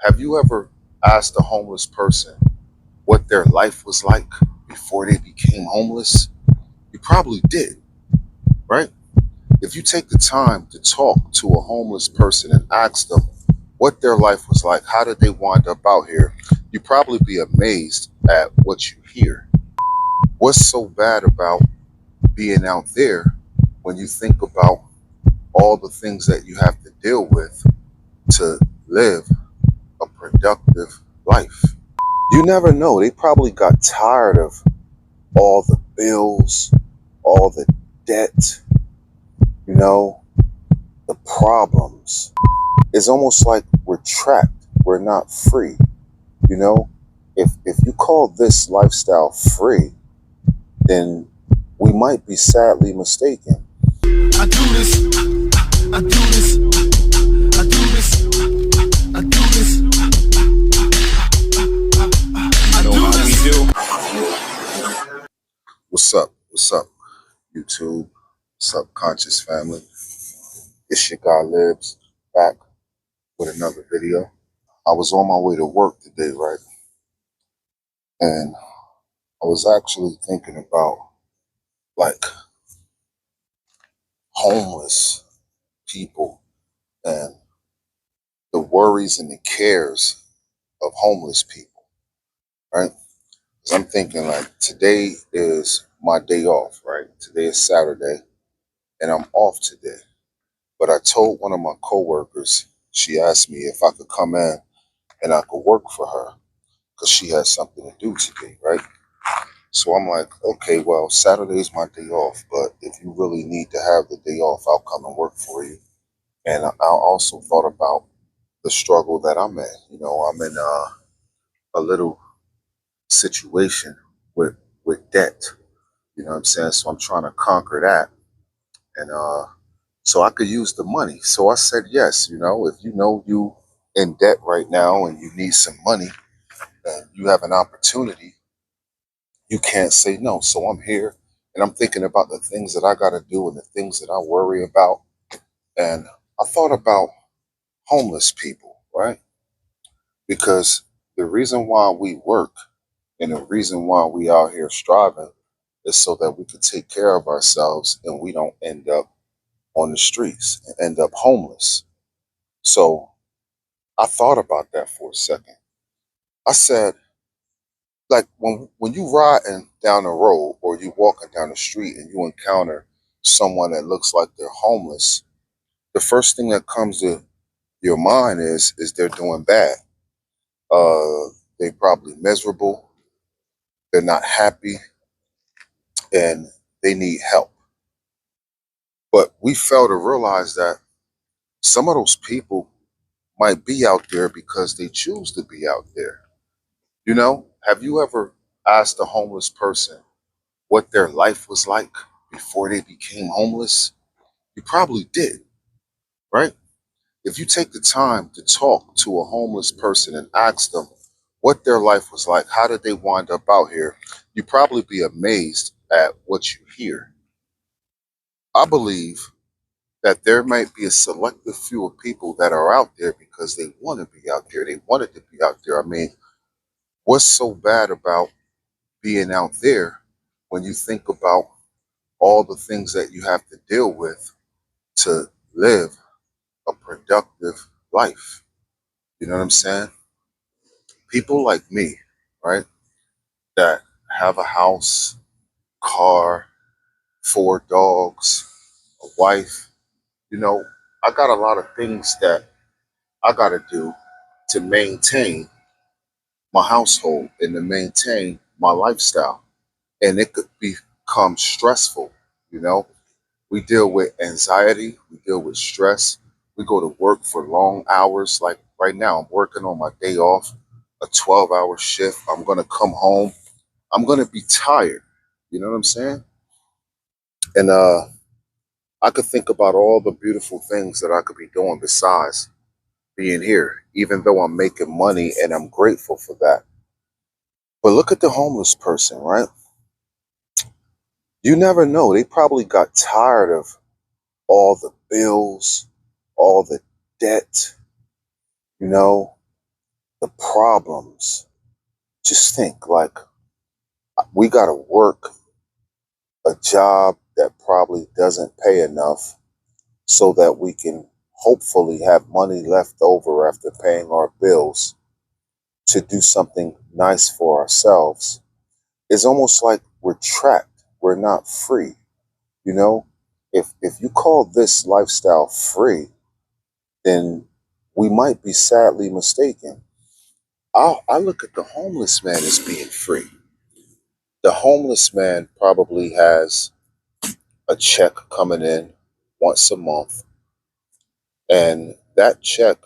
Have you ever asked a homeless person what their life was like before they became homeless? You probably did, right? If you take the time to talk to a homeless person and ask them what their life was like, how did they wind up out here, you'd probably be amazed at what you hear. What's so bad about being out there when you think about all the things that you have to deal with to live a productive life? You never know. They probably got tired of all the bills, all the debt, you know, the problems. It's almost like we're trapped. We're not free. You know, if you call this lifestyle free, then we might be sadly mistaken. I do this, I do this, I do this, I do this, I do this. What's up? What's up, YouTube? What's up, conscious family? It's your guy Libs back with another video. I was on my way to work today, right? And I was actually thinking about like homeless people and the worries and the cares of homeless people, right? 'Cause I'm thinking like today is my day off, right? Today is Saturday and I'm off today. But I told one of my coworkers, she asked me if I could come in and I could work for her because she has something to do today, right? So I'm like, okay, well, Saturday's my day off, but if you really need to have the day off, I'll come and work for you. And I also thought about the struggle that I'm in. You know, I'm in a little situation with debt. You know what I'm saying? So I'm trying to conquer that, and so I could use the money. So I said yes. You know, if you know you in debt right now and you need some money and you have an opportunity, you can't say no. So I'm here and I'm thinking about the things that I got to do and the things that I worry about. And I thought about homeless people, right? Because the reason why we work and the reason why we out here striving is so that we can take care of ourselves and we don't end up on the streets and end up homeless. So I thought about that for a second. I said, like when you riding down the road or you walking down the street and you encounter someone that looks like they're homeless, the first thing that comes to your mind is they're doing bad. They probably miserable, they're not happy, and they need help. But we fail to realize that some of those people might be out there because they choose to be out there. You know, have you ever asked a homeless person what their life was like before they became homeless? You probably did, right? If you take the time to talk to a homeless person and ask them what their life was like, how did they wind up out here, you'd probably be amazed at what you hear. I believe that there might be a selective few of people that are out there because they want to be out there. They wanted to be out there. I mean, what's so bad about being out there when you think about all the things that you have to deal with to live a productive life? You know what I'm saying? People like me, right, that have a house, car, 4 dogs, a wife, you know, I got a lot of things that I got to do to maintain my household and to maintain my lifestyle. And it could become stressful, you know. We deal with anxiety, we deal with stress. We go to work for long hours. Like right now, I'm working on my day off, a 12-hour shift. I'm going to come home. I'm going to be tired. You know what I'm saying? And I could think about all the beautiful things that I could be doing besides being here, even though I'm making money and I'm grateful for that. But look at the homeless person, right? You never know. They probably got tired of all the bills, all the debt, you know, the problems. Just think like we got to work a job that probably doesn't pay enough so that we can hopefully have money left over after paying our bills to do something nice for ourselves. It's almost like we're trapped. We're not free. You know, if you call this lifestyle free, then we might be sadly mistaken. I look at the homeless man as being free. The homeless man probably has a check coming in once a month, and that check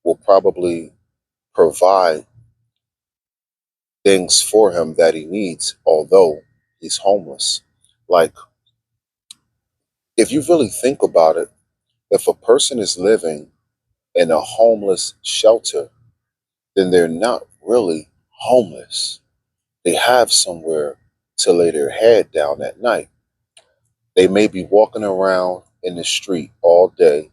will probably provide things for him that he needs, although he's homeless. Like, if you really think about it, if a person is living in a homeless shelter, then they're not really homeless. They have somewhere to lay their head down at night. They may be walking around in the street all day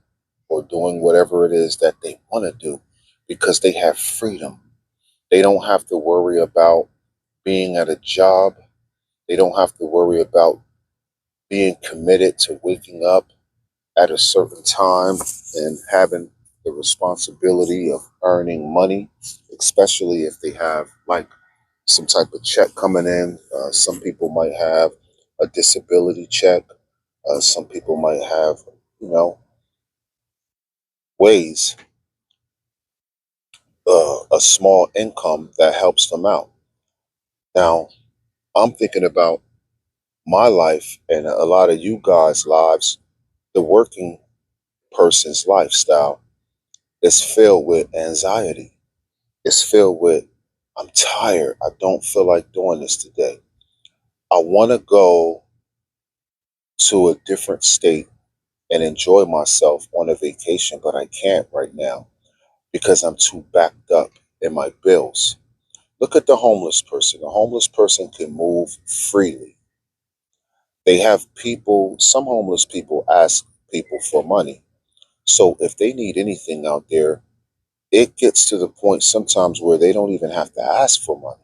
or doing whatever it is that they want to do because they have freedom. They don't have to worry about being at a job. They don't have to worry about being committed to waking up at a certain time and having the responsibility of earning money, especially if they have like some type of check coming in. Some people might have a disability check. Some people might have, you know, ways, a small income that helps them out. Now, I'm thinking about my life and a lot of you guys' lives. The working person's lifestyle is filled with anxiety. It's filled with, I'm tired. I don't feel like doing this today. I want to go to a different state and enjoy myself on a vacation, but I can't right now because I'm too backed up in my bills. Look at the homeless person. The homeless person can move freely. They have people, some homeless people ask people for money. So if they need anything out there, it gets to the point sometimes where they don't even have to ask for money.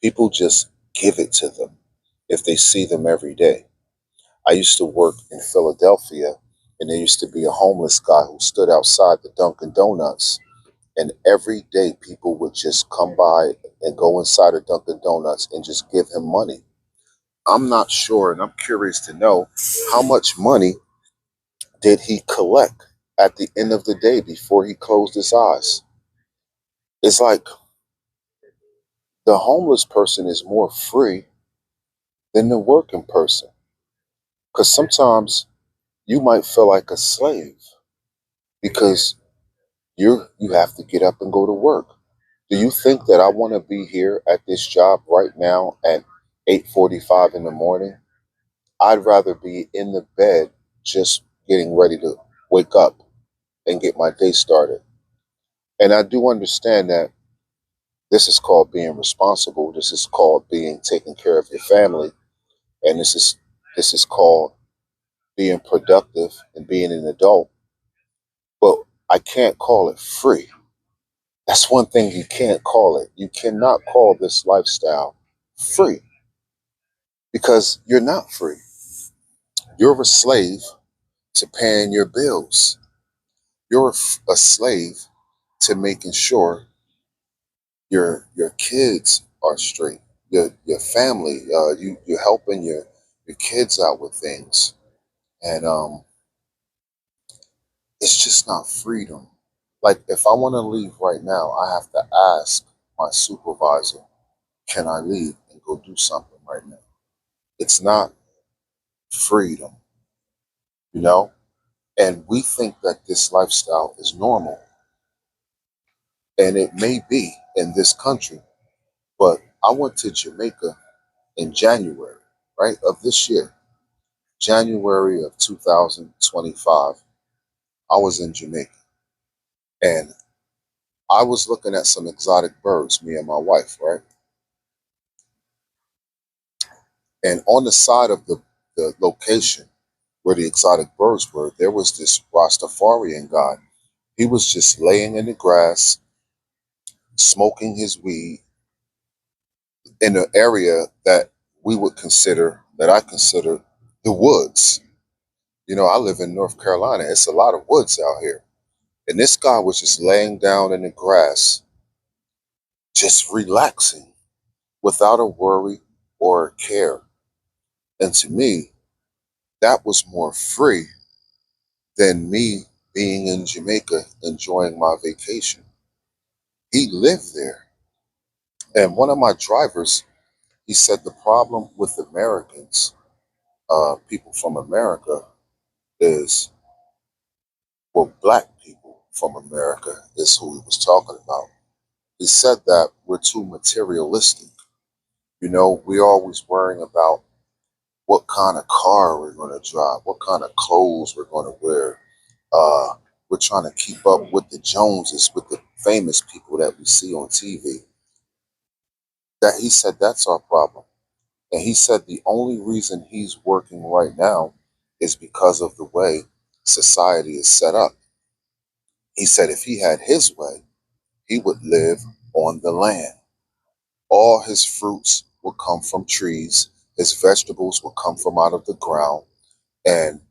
People just give it to them if they see them every day. I used to work in Philadelphia, and there used to be a homeless guy who stood outside the Dunkin' Donuts. And every day, people would just come by and go inside of Dunkin' Donuts and just give him money. I'm not sure, and I'm curious to know how much money did he collect at the end of the day before he closed his eyes. It's like the homeless person is more free than the working person. Because sometimes you might feel like a slave because you have to get up and go to work. Do you think that I want to be here at this job right now at 8:45 in the morning? I'd rather be in the bed just getting ready to wake up and get my day started. And I do understand that this is called being responsible. This is called being taking care of your family, and this is called being productive and being an adult. But I can't call it free. That's one thing you can't call it. You cannot call this lifestyle free because you're not free. You're a slave to paying your bills. You're a slave to making sure your kids are straight. Your family, you're helping your kids out with things, and it's just not freedom. Like if I want to leave right now, I have to ask my supervisor, can I leave and go do something right now? It's not freedom, you know? And we think that this lifestyle is normal, and it may be in this country, but I went to Jamaica in January, right, of this year, January of 2025. I was in Jamaica, and I was looking at some exotic birds, me and my wife, right? And on the side of the location where the exotic birds were, there was this Rastafarian guy. He was just laying in the grass, smoking his weed in an area that we would consider, that I consider the woods. You know, I live in North Carolina. It's a lot of woods out here. And this guy was just laying down in the grass, just relaxing without a worry or a care. And to me, that was more free than me being in Jamaica enjoying my vacation. He lived there. And one of my drivers, he said the problem with Americans, people from America, is, well, black people from America is who he was talking about. He said that we're too materialistic. You know, we're always worrying about what kind of car we're going to drive, what kind of clothes we're going to wear. We're trying to keep up with the Joneses, with the famous people that we see on TV. That he said that's our problem. And he said the only reason he's working right now is because of the way society is set up. He said if he had his way, he would live on the land. All his fruits would come from trees, his vegetables would come from out of the ground, and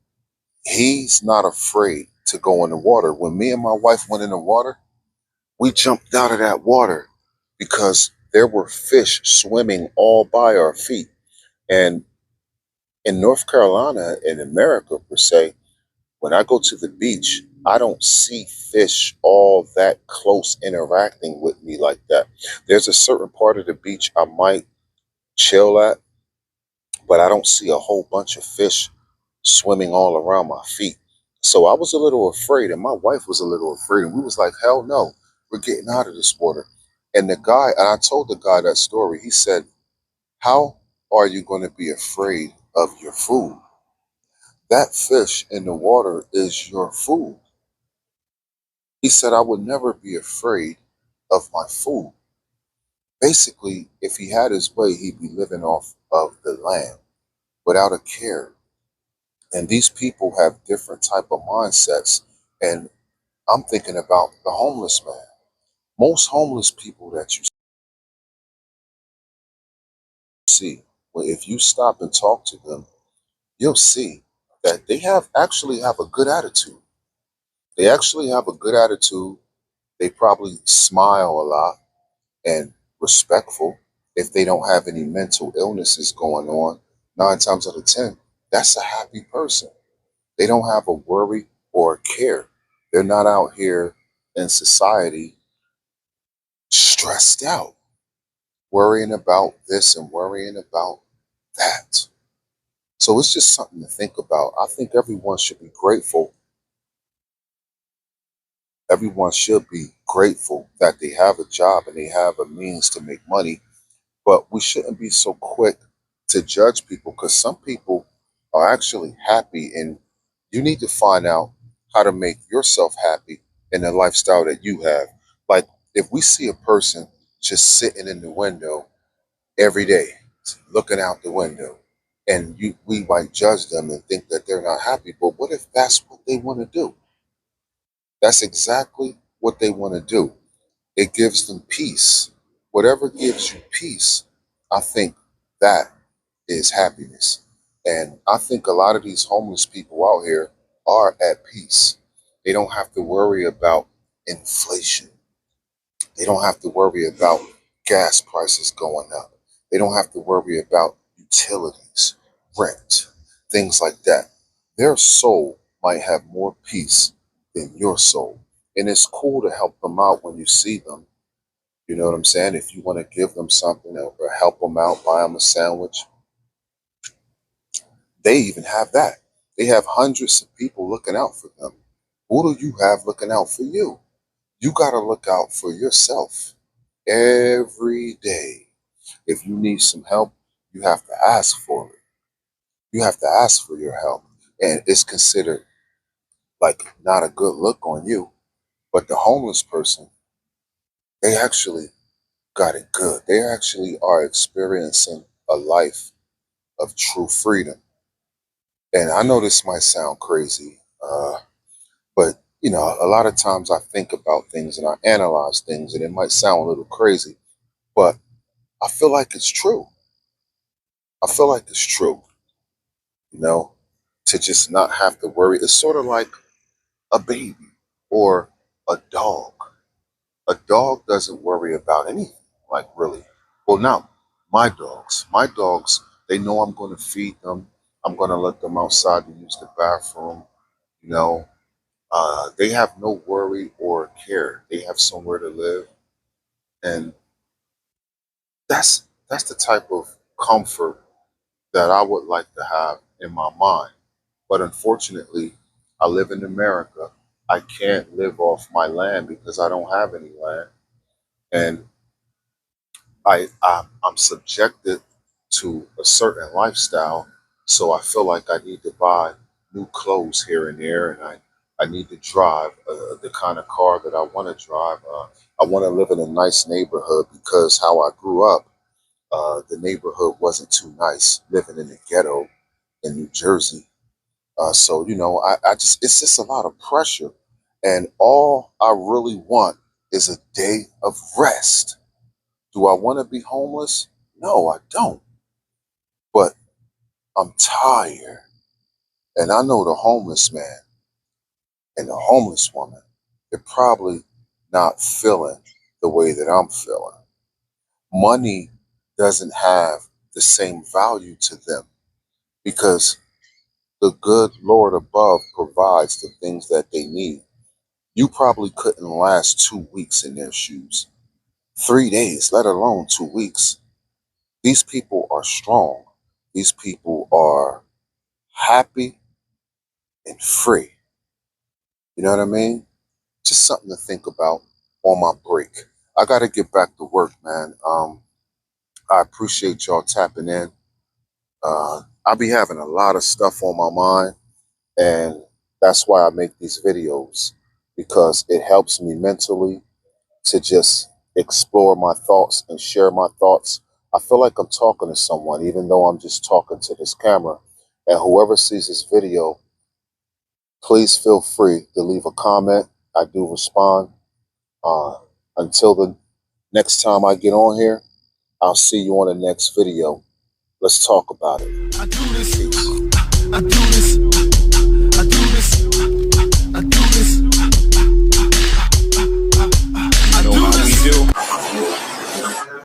he's not afraid to go in the water. When me and my wife went in the water, we jumped out of that water because there were fish swimming all by our feet. And in North Carolina, in America per se, when I go to the beach, I don't see fish all that close interacting with me like that. There's a certain part of the beach I might chill at, but I don't see a whole bunch of fish swimming all around my feet. So I was a little afraid, and my wife was a little afraid, and we was like, hell no, we're getting out of this water. And the guy, and I told the guy that story, he said, how are you going to be afraid of your food? That fish in the water is your food. He said, I would never be afraid of my food. Basically, if he had his way, he'd be living off of the land without a care. And these people have different type of mindsets. And I'm thinking about the homeless man. Most homeless people that you see, well, if you stop and talk to them, you'll see that they have actually have a good attitude. They actually have a good attitude. They probably smile a lot and respectful. If they don't have any mental illnesses going on, 9 times out of 10, that's a happy person. They don't have a worry or a care. They're not out here in society stressed out, worrying about this and worrying about that. So it's just something to think about. I think everyone should be grateful. Everyone should be grateful that they have a job and they have a means to make money. But we shouldn't be so quick to judge people because some people are actually happy, and you need to find out how to make yourself happy in the lifestyle that you have. Like if we see a person just sitting in the window every day, looking out the window, and we might judge them and think that they're not happy. But what if that's what they want to do? That's exactly what they want to do. It gives them peace. Whatever gives you peace, I think that is happiness. And I think a lot of these homeless people out here are at peace. They don't have to worry about inflation. They don't have to worry about gas prices going up. They don't have to worry about utilities, rent, things like that. Their soul might have more peace than your soul. And it's cool to help them out when you see them. You know what I'm saying? If you want to give them something or help them out, buy them a sandwich, they even have that. They have hundreds of people looking out for them. Who do you have looking out for you? You got to look out for yourself every day. If you need some help, you have to ask for it. You have to ask for your help. And it's considered like not a good look on you. But the homeless person, they actually got it good. They actually are experiencing a life of true freedom. And I know this might sound crazy, but a lot of times I think about things and I analyze things, and it might sound a little crazy, but I feel like it's true. I feel like it's true, you know, to just not have to worry. It's sort of like a baby or a dog. A dog doesn't worry about anything, like really. Well, now, my dogs. My dogs, they know I'm going to feed them. I'm going to let them outside to use the bathroom. You know, they have no worry or care. They have somewhere to live, and that's the type of comfort that I would like to have in my mind. But unfortunately, I live in America. I can't live off my land because I don't have any land, and I'm subjected to a certain lifestyle. So I feel like I need to buy new clothes here and there, and I need to drive the kind of car that I want to drive. I want to live in a nice neighborhood because how I grew up, the neighborhood wasn't too nice. Living in the ghetto in New Jersey, so I just it's just a lot of pressure, and all I really want is a day of rest. Do I want to be homeless? No, I don't. But I'm tired. And I know the homeless man and the homeless woman, they're probably not feeling the way that I'm feeling. Money doesn't have the same value to them because the good Lord above provides the things that they need. You probably couldn't last 2 weeks in their shoes, 3 days, let alone 2 weeks. These people are strong. These people are happy and free. You know what I mean? Just something to think about on my break. I got to get back to work, man. I appreciate y'all tapping in. I be having a lot of stuff on my mind, and that's why I make these videos because it helps me mentally to just explore my thoughts and share my thoughts. I feel like I'm talking to someone, even though I'm just talking to this camera. And whoever sees this video, please feel free to leave a comment. I do respond. Uh, until the next time I get on here, I'll see you on the next video. Let's talk about it. I do this, Peace. I do this, I do this, I do this, I do this.